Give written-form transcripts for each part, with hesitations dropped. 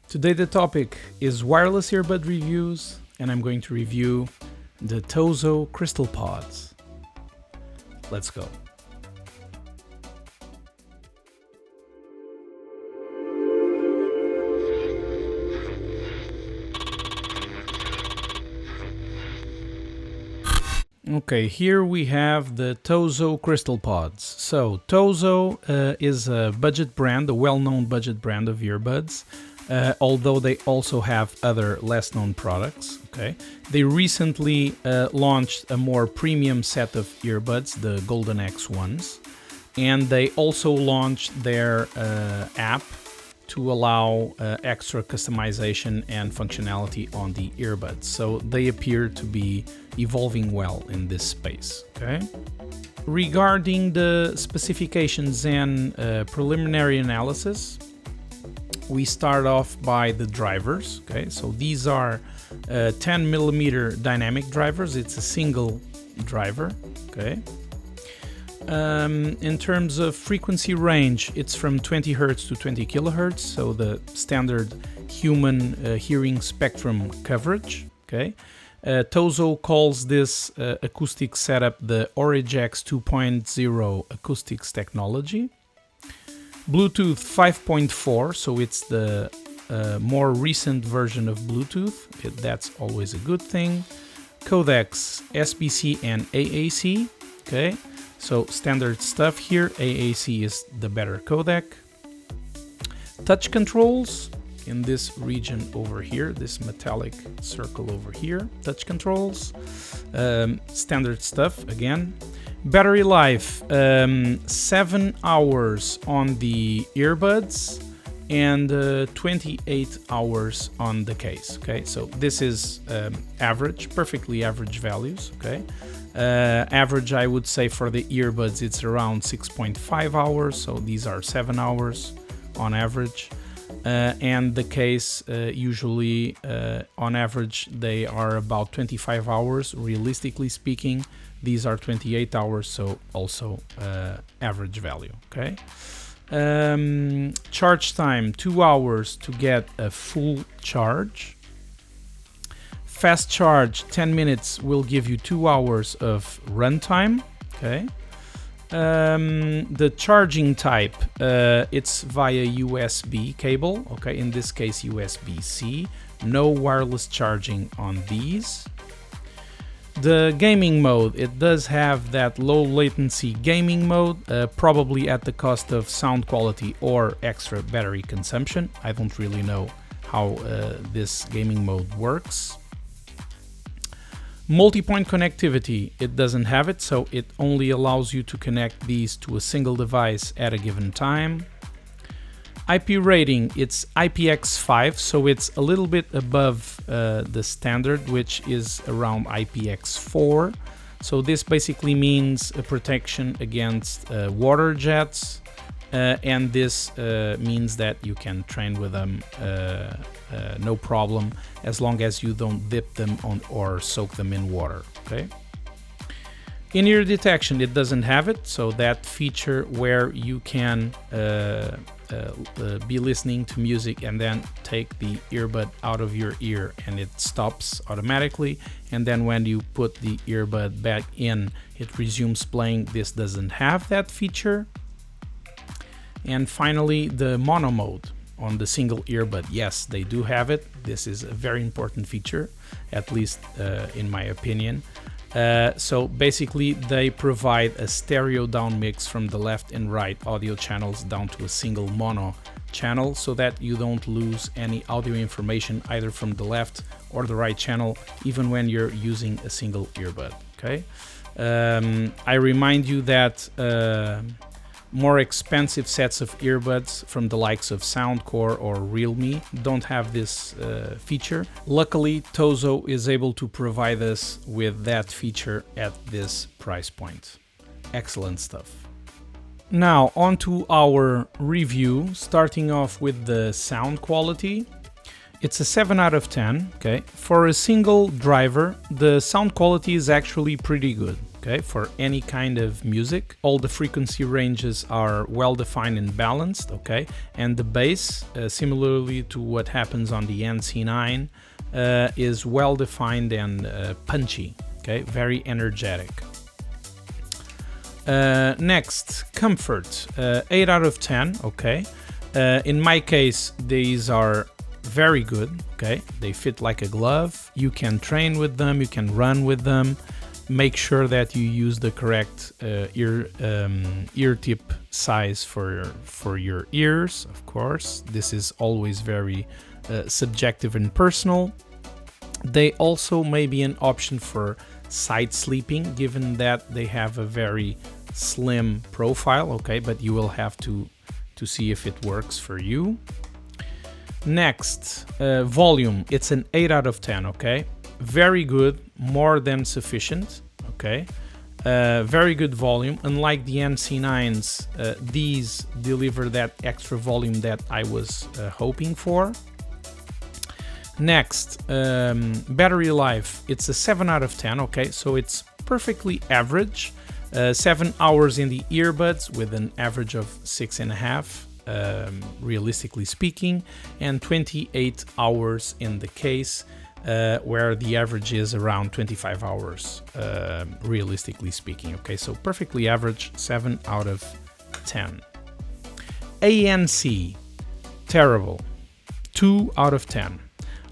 Today the topic is wireless earbud reviews, and I'm going to review the Tozo Crystal Pods. Let's go. Okay, here we have the Tozo Crystal Pods. So Tozo is a budget brand, a well-known budget brand of earbuds, although they also have other less-known products. Okay, they recently launched a more premium set of earbuds, the Golden X ones, and they also launched their app to allow extra customization and functionality on the earbuds. So they appear to be evolving well in this space. Okay. Regarding the specifications and preliminary analysis, we start off by the drivers. Okay, so these are 10mm dynamic drivers. It's a single driver. Okay. In terms of frequency range, it's from 20 Hz to 20 kHz, so the standard human hearing spectrum coverage. Okay, Tozo calls this acoustic setup the Origex 2.0 acoustics technology. Bluetooth 5.4, so it's the more recent version of Bluetooth. That's always a good thing. Codecs SBC and AAC. Okay. So standard stuff here, AAC is the better codec. Touch controls in this region over here, this metallic circle over here, touch controls, standard stuff again. Battery life, 7 hours on the earbuds and 28 hours on the case. Okay, so this is average, perfectly average values. Okay. Average, I would say, for the earbuds, it's around 6.5 hours, so these are 7 hours on average. And the case, usually, on average, they are about 25 hours. Realistically speaking, these are 28 hours, so also average value. Okay. Charge time, 2 hours to get a full charge. Fast charge, 10 minutes will give you 2 hours of runtime. Okay. The charging type, it's via USB cable. Okay, in this case USB-C. No wireless charging on these. The gaming mode, it does have that low latency gaming mode, probably at the cost of sound quality or extra battery consumption. I don't really know how this gaming mode works. Multi-point connectivity, it doesn't have it, so it only allows you to connect these to a single device at a given time. IP rating, it's IPX5, so it's a little bit above the standard, which is around IPX4. So this basically means a protection against water jets, and this means that you can train with them no problem, as long as you don't dip them on or soak them in water. Okay. In-ear detection, it doesn't have it, so that feature where you can be listening to music and then take the earbud out of your ear and it stops automatically, and then when you put the earbud back in, it resumes playing. This doesn't have that feature. And finally, the mono mode on the single earbud. Yes, they do have it. This is a very important feature, at least in my opinion. So basically, they provide a stereo down mix from the left and right audio channels down to a single mono channel, so that you don't lose any audio information either from the left or the right channel, even when you're using a single earbud. Okay. I remind you that more expensive sets of earbuds from the likes of Soundcore or Realme don't have this feature. Luckily, Tozo is able to provide us with that feature at this price point. Excellent stuff. Now, on to our review, starting off with the sound quality. It's a 7 out of 10. Okay. For a single driver, the sound quality is actually pretty good. okay, for any kind of music. All the frequency ranges are well defined and balanced, okay, and the bass, similarly to what happens on the NC9, is well defined and punchy, okay, very energetic. Next, comfort, 8 out of 10, okay. In my case, these are very good, okay, they fit like a glove. You can train with them, you can run with them. Make sure that you use the correct ear tip size for your ears, of course. This is always very subjective and personal. They also may be an option for side sleeping, given that they have a very slim profile, okay, but you will have to see if it works for you. Next, volume, it's an 8 out of 10, okay, very good, more than sufficient, okay, very good volume. Unlike the NC9s, these deliver that extra volume that I was hoping for. Next, battery life, it's a 7 out of 10, okay, so it's perfectly average. 7 hours in the earbuds with an average of 6.5, realistically speaking, and 28 hours in the case, where the average is around 25 hours, realistically speaking, okay, so perfectly average, 7 out of 10. ANC, terrible, 2 out of 10.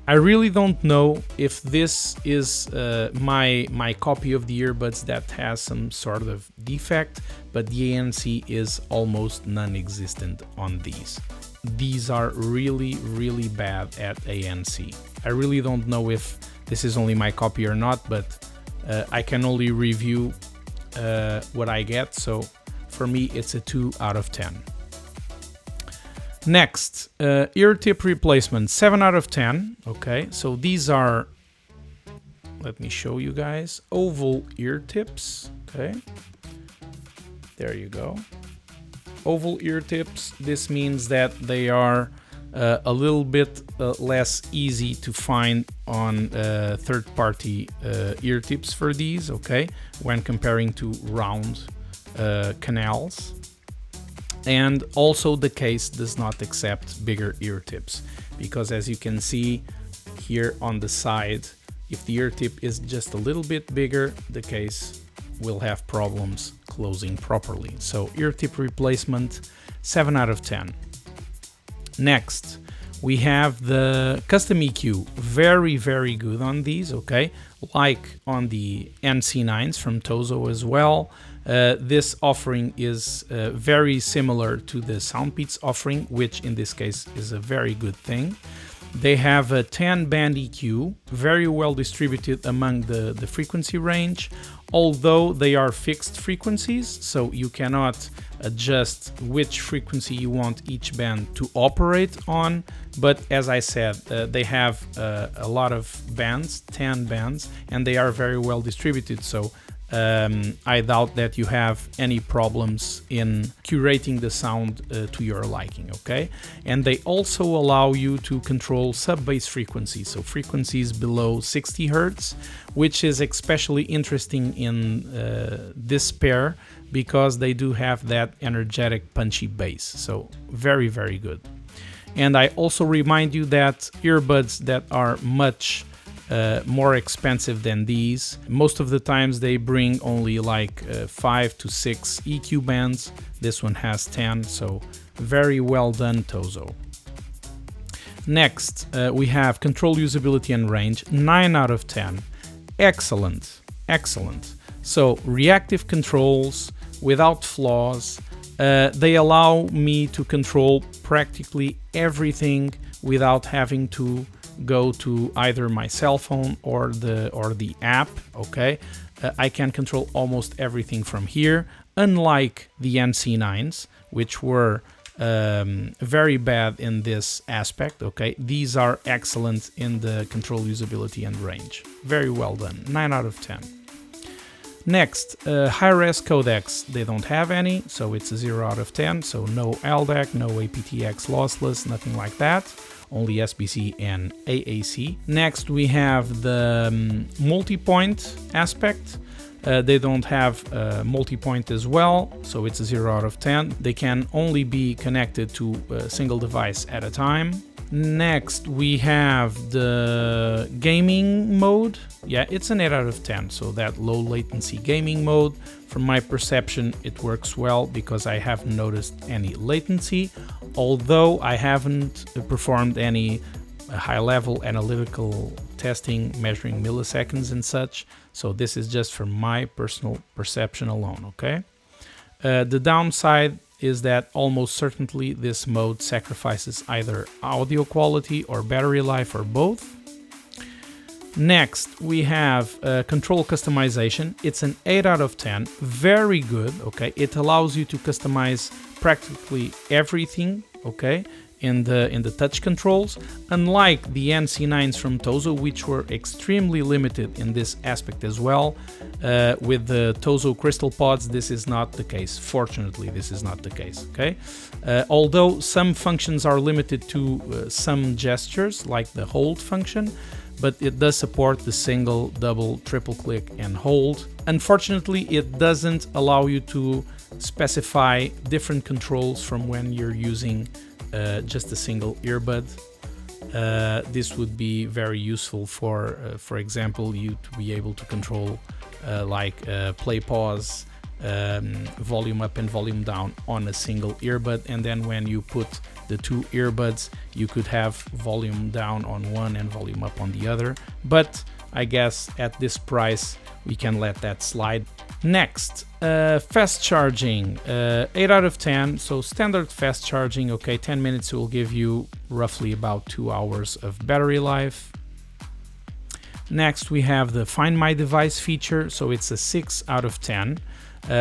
I really don't know if this is my copy of the earbuds that has some sort of defect, but the ANC is almost non-existent on these. These are really, really bad at ANC. I really don't know if this is only my copy or not, but I can only review what I get, so for me it's a 2 out of 10. Next, ear tip replacement, 7 out of 10, okay, so these are, let me show you guys, oval ear tips, okay, there you go, oval ear tips. This means that they are a little bit less easy to find on third-party ear tips for these, okay, when comparing to round canals. And also the case does not accept bigger ear tips, because as you can see here on the side, if the ear tip is just a little bit bigger, the case will have problems closing properly. So ear tip replacement, 7 out of 10. Next, we have the custom EQ, very, very good on these, okay, like on the NC9s from Tozo as well. This offering is very similar to the Soundpeats offering, which in this case is a very good thing. They have a 10-band EQ, very well distributed among the frequency range, although they are fixed frequencies, so you cannot adjust which frequency you want each band to operate on. But as I said, they have a lot of bands, 10 bands, and they are very well distributed, so I doubt that you have any problems in curating the sound to your liking, okay? And they also allow you to control sub-bass frequencies, so frequencies below 60 Hz, which is especially interesting in this pair because they do have that energetic, punchy bass, so very, very good. And I also remind you that earbuds that are much more expensive than these, most of the times they bring only like 5 to 6 EQ bands. This one has 10, so very well done, Tozo. Next, we have control, usability and range, 9 out of 10. Excellent, excellent. So reactive controls without flaws. They allow me to control practically everything without having to go to either my cell phone or the app, okay? I can control almost everything from here, unlike the NC9s, which were very bad in this aspect, okay? These are excellent in the control, usability and range. Very well done, 9 out of 10. Next, high-res codecs, they don't have any, so it's a 0 out of 10, so no LDAC, no aptX lossless, nothing like that, only SBC and AAC. Next, we have the multi-point aspect. They don't have multi-point as well, so it's a 0 out of 10. They can only be connected to a single device at a time. Next, we have the gaming mode. Yeah, it's an 8 out of 10, so that low latency gaming mode. From my perception, it works well because I haven't noticed any latency, although I haven't performed any high-level analytical testing measuring milliseconds and such. So this is just from my personal perception alone, okay? The downside is that almost certainly this mode sacrifices either audio quality or battery life or both. Next, we have control customization. It's an 8 out of 10, very good, okay? It allows you to customize practically everything, okay, in the touch controls, unlike the NC9s from Tozo, which were extremely limited in this aspect as well. With the Tozo Crystal Pods, this is not the case. Fortunately, this is not the case, okay? Although some functions are limited to some gestures, like the hold function, but it does support the single, double, triple click and hold. Unfortunately, it doesn't allow you to specify different controls from when you're using just a single earbud. This would be very useful for example, you to be able to control play pause, volume up and volume down on a single earbud, and then when you put the two earbuds, you could have volume down on one and volume up on the other. But I guess at this price, we can let that slide. Next, fast charging, 8 out of 10. So standard fast charging, okay, 10 minutes will give you roughly about 2 hours of battery life. Next, we have the Find My Device feature. So it's a 6 out of 10.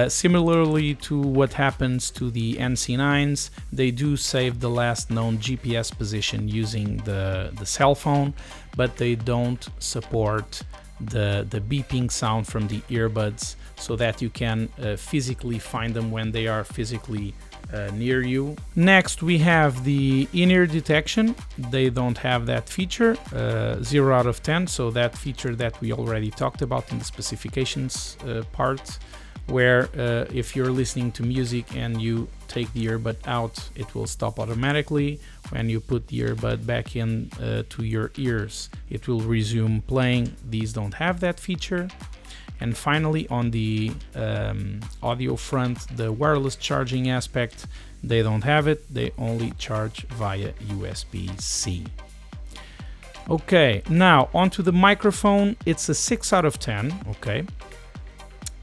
Similarly to what happens to the NC9s, they do save the last known GPS position using the cell phone, but they don't support the beeping sound from the earbuds, so that you can physically find them when they are physically near you. Next, we have the in-ear detection. They don't have that feature, 0 out of 10, so that feature that we already talked about in the specifications part, where if you're listening to music and you take the earbud out, it will stop automatically. When you put the earbud back in to your ears, it will resume playing. These don't have that feature. And finally, on the audio front, the wireless charging aspect, they don't have it. They only charge via USB-C. Okay, now onto the microphone. It's a 6 out of 10, okay.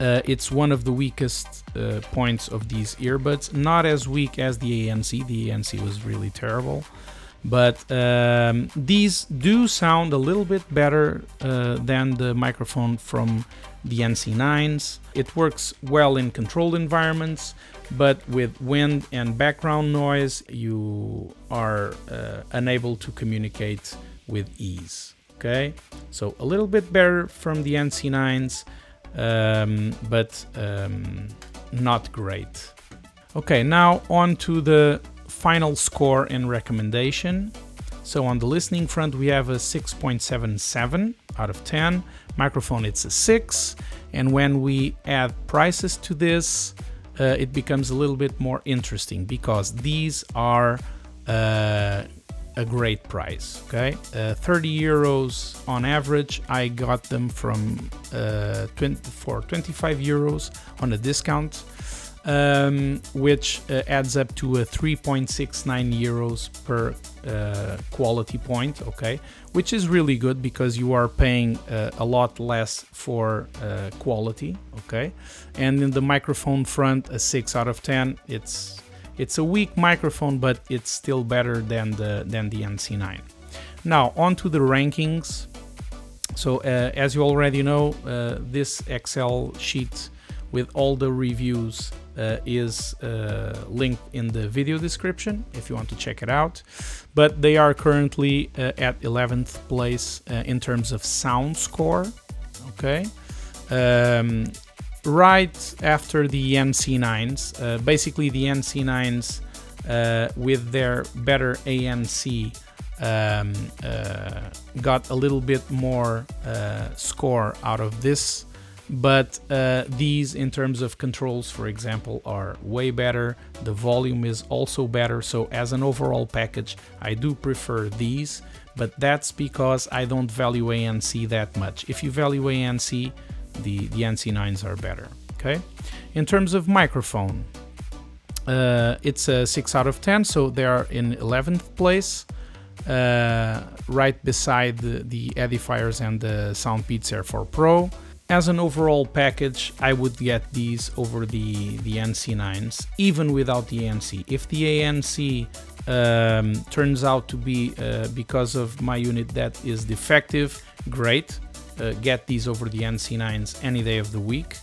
It's one of the weakest points of these earbuds, not as weak as the ANC. The ANC was really terrible, but these do sound a little bit better than the microphone from the NC9s. It works well in controlled environments, but with wind and background noise, you are unable to communicate with ease. Okay, so a little bit better from the NC9s. But not great. Okay, now on to the final score and recommendation. So on the listening front, we have a 6.77 out of 10. Microphone, it's a 6. And when we add prices to this, it becomes a little bit more interesting, because these are a great price, okay? 30 euros on average. I got them from for 25 euros on a discount, which adds up to a 3.69 euros per quality point, okay? Which is really good, because you are paying a lot less for quality, okay? And in the microphone front, a 6 out of 10. It's a weak microphone, but it's still better than the NC9. Now, on to the rankings. So, as you already know, this Excel sheet with all the reviews is linked in the video description if you want to check it out. But they are currently at 11th place in terms of sound score. Okay. Right after the NC9s, basically the NC9s with their better ANC got a little bit more score out of this but these in terms of controls, for example, are way better. The volume is also better, so as an overall package I do prefer these, but that's because I don't value ANC that much. If you value ANC, the NC9s are better. Okay, in terms of microphone, it's a 6 out of 10, so they are in 11th place, right beside the edifiers and the Soundpeats Air 4 Pro. As an overall package, I would get these over the NC9s, even without the ANC. If the ANC turns out to be because of my unit that is defective, great. Get these over the NC9s any day of the week,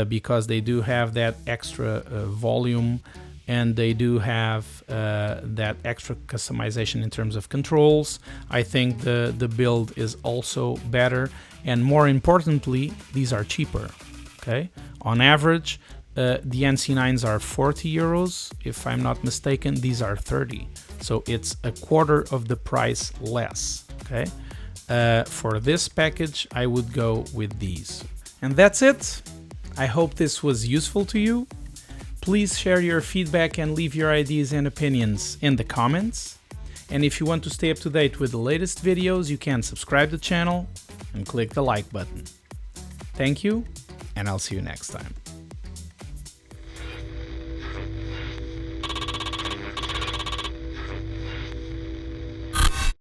because they do have that extra volume, and they do have that extra customization in terms of controls. I think the build is also better, and more importantly, these are cheaper. Okay, on average, the NC9s are 40 euros. If I'm not mistaken, these are 30. So it's a quarter of the price less. Okay, for this package, I would go with these. And that's it. I hope this was useful to you. Please share your feedback and leave your ideas and opinions in the comments. And if you want to stay up to date with the latest videos, you can subscribe to the channel and click the like button. Thank you, and I'll see you next time.